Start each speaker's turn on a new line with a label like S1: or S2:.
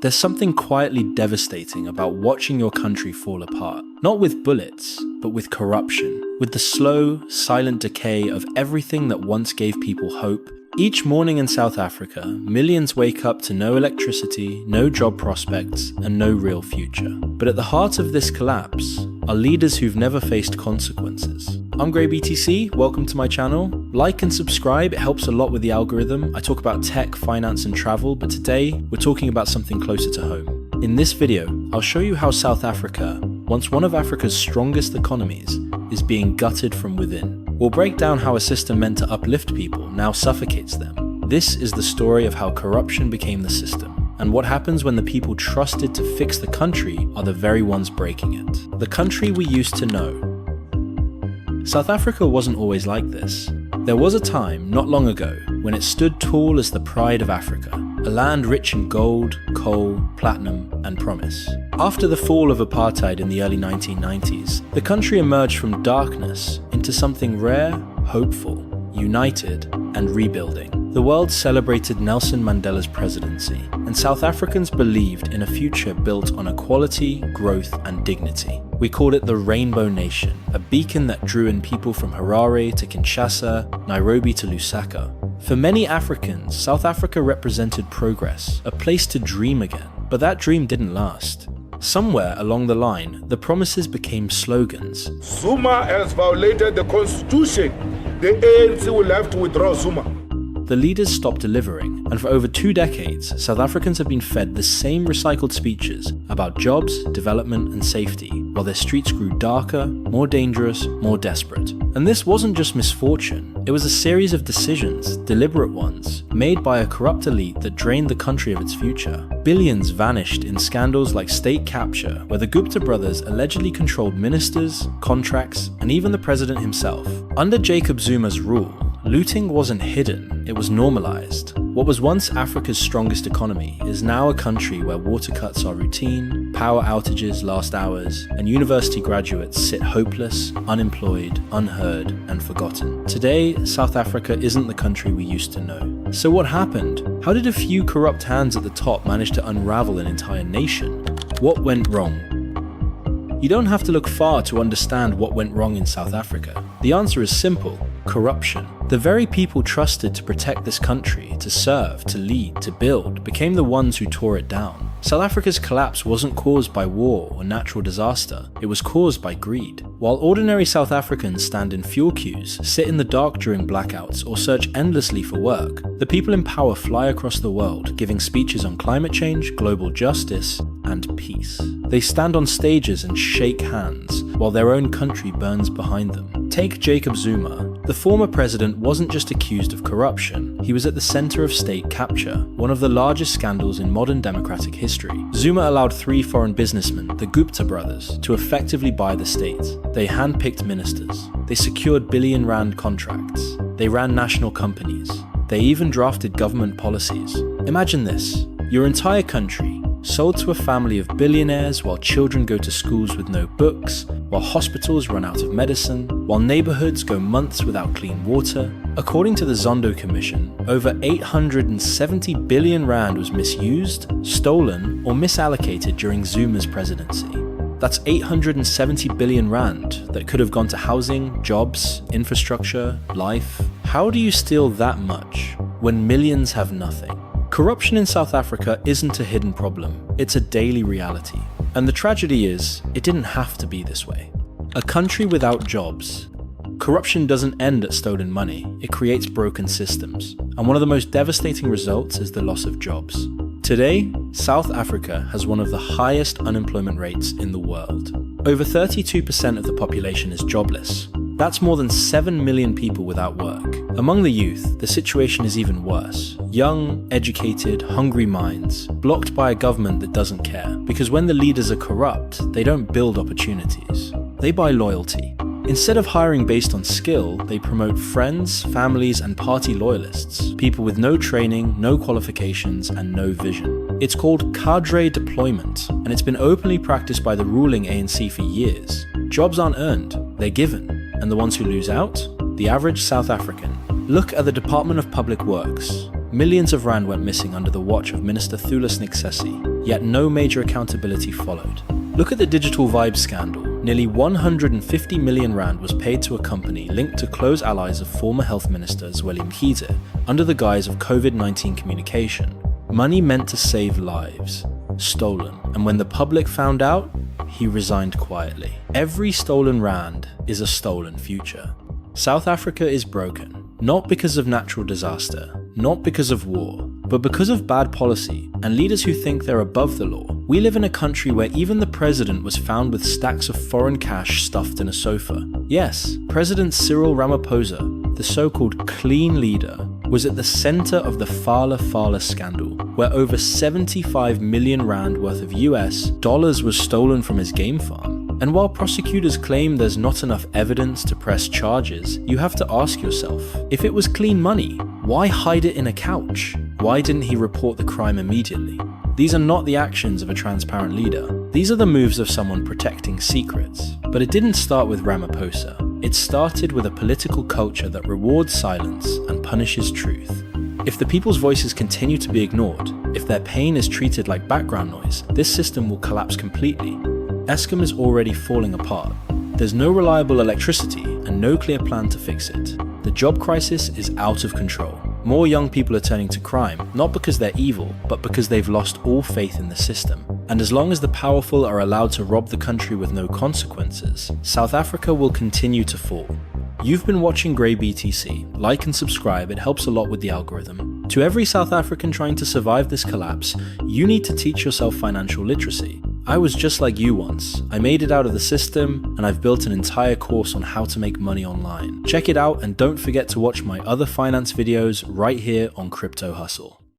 S1: There's something quietly devastating about watching your country fall apart. Not with bullets, but with corruption. With the slow, silent decay of everything that once gave people hope. Each morning in South Africa, millions wake up to no electricity, no job prospects, and no real future. But at the heart of this collapse are leaders who've never faced consequences. I'm Grey BTC, welcome to my channel. Like and subscribe, it helps a lot with the algorithm. I talk about tech, finance, and travel, but today we're talking about something closer to home. In this video, I'll show you how South Africa, once one of Africa's strongest economies, is being gutted from within. We'll break down how a system meant to uplift people now suffocates them. This is the story of how corruption became the system, and what happens when the people trusted to fix the country are the very ones breaking it. The country we used to know. South Africa wasn't always like this. There was a time, not long ago, when it stood tall as the pride of Africa, a land rich in gold, coal, platinum, and promise. After the fall of apartheid in the early 1990s, the country emerged from darkness into something rare, hopeful, united, and rebuilding. The world celebrated Nelson Mandela's presidency, and South Africans believed in a future built on equality, growth, and dignity. We called it the Rainbow Nation, a beacon that drew in people from Harare to Kinshasa, Nairobi to Lusaka. For many Africans, South Africa represented progress, a place to dream again. But that dream didn't last. Somewhere along the line, the promises became slogans.
S2: Zuma has violated the constitution. The ANC will have to withdraw Zuma.
S1: The leaders stopped delivering, and for over 2 decades, South Africans have been fed the same recycled speeches about jobs, development, and safety, while their streets grew darker, more dangerous, more desperate. And this wasn't just misfortune, it was a series of decisions, deliberate ones, made by a corrupt elite that drained the country of its future. Billions vanished in scandals like state capture, where the Gupta brothers allegedly controlled ministers, contracts, and even the president himself. Under Jacob Zuma's rule, looting wasn't hidden, it was normalized. What was once Africa's strongest economy is now a country where water cuts are routine, power outages last hours, and university graduates sit hopeless, unemployed, unheard, and forgotten. Today, South Africa isn't the country we used to know. So what happened? How did a few corrupt hands at the top manage to unravel an entire nation? What went wrong? You don't have to look far to understand what went wrong in South Africa. The answer is simple: corruption. The very people trusted to protect this country, to serve, to lead, to build, became the ones who tore it down. South Africa's collapse wasn't caused by war or natural disaster, it was caused by greed. While ordinary South Africans stand in fuel queues, sit in the dark during blackouts, or search endlessly for work, the people in power fly across the world, giving speeches on climate change, global justice, and peace. They stand on stages and shake hands, while their own country burns behind them. Take Jacob Zuma. The former president wasn't just accused of corruption, he was at the center of state capture, one of the largest scandals in modern democratic history. Zuma allowed 3 foreign businessmen, the Gupta brothers, to effectively buy the state. They handpicked ministers. They secured billion-rand contracts. They ran national companies. They even drafted government policies. Imagine this: your entire country, sold to a family of billionaires while children go to schools with no books, while hospitals run out of medicine, while neighborhoods go months without clean water. According to the Zondo Commission, over 870 billion rand was misused, stolen, or misallocated during Zuma's presidency. That's 870 billion rand that could have gone to housing, jobs, infrastructure, life. How do you steal that much when millions have nothing? Corruption in South Africa isn't a hidden problem, it's a daily reality. And the tragedy is, it didn't have to be this way. A country without jobs. Corruption doesn't end at stolen money, it creates broken systems. And one of the most devastating results is the loss of jobs. Today, South Africa has one of the highest unemployment rates in the world. Over 32% of the population is jobless. That's more than 7 million people without work. Among the youth, the situation is even worse. Young, educated, hungry minds, blocked by a government that doesn't care. Because when the leaders are corrupt, they don't build opportunities. They buy loyalty. Instead of hiring based on skill, they promote friends, families, and party loyalists, people with no training, no qualifications, and no vision. It's called cadre deployment, and it's been openly practiced by the ruling ANC for years. Jobs aren't earned, they're given. And the ones who lose out? The average South African. Look at the Department of Public Works. millions of rand went missing under the watch of Minister Thulas Nxesi, yet no major accountability followed. Look at the Digital Vibes scandal. Nearly 150 million rand was paid to a company linked to close allies of former Health Minister Zweli Mkhize under the guise of COVID-19 communication. Money meant to save lives. Stolen. And when the public found out, he resigned quietly. Every stolen rand is a stolen future. South Africa is broken, not because of natural disaster, not because of war, but because of bad policy and leaders who think they're above the law. We live in a country where even the president was found with stacks of foreign cash stuffed in a sofa. Yes, President Cyril Ramaphosa, the so-called clean leader, was at the center of the Fala scandal, where over 75 million rand worth of US dollars was stolen from his game farm. And while prosecutors claim there's not enough evidence to press charges, you have to ask yourself, if it was clean money, why hide it in a couch? Why didn't he report the crime immediately? These are not the actions of a transparent leader. These are the moves of someone protecting secrets. But it didn't start with Ramaphosa. It started with a political culture that rewards silence and punishes truth. If the people's voices continue to be ignored, if their pain is treated like background noise, this system will collapse completely. Eskom is already falling apart. There's no reliable electricity and no clear plan to fix it. The job crisis is out of control. More young people are turning to crime, not because they're evil, but because they've lost all faith in the system. And as long as the powerful are allowed to rob the country with no consequences, South Africa will continue to fall. You've been watching Grey BTC. Like and subscribe, it helps a lot with the algorithm. To every South African trying to survive this collapse, you need to teach yourself financial literacy. I was just like you once. I made it out of the system, and I've built an entire course on how to make money online. Check it out and don't forget to watch my other finance videos right here on Crypto Hustle.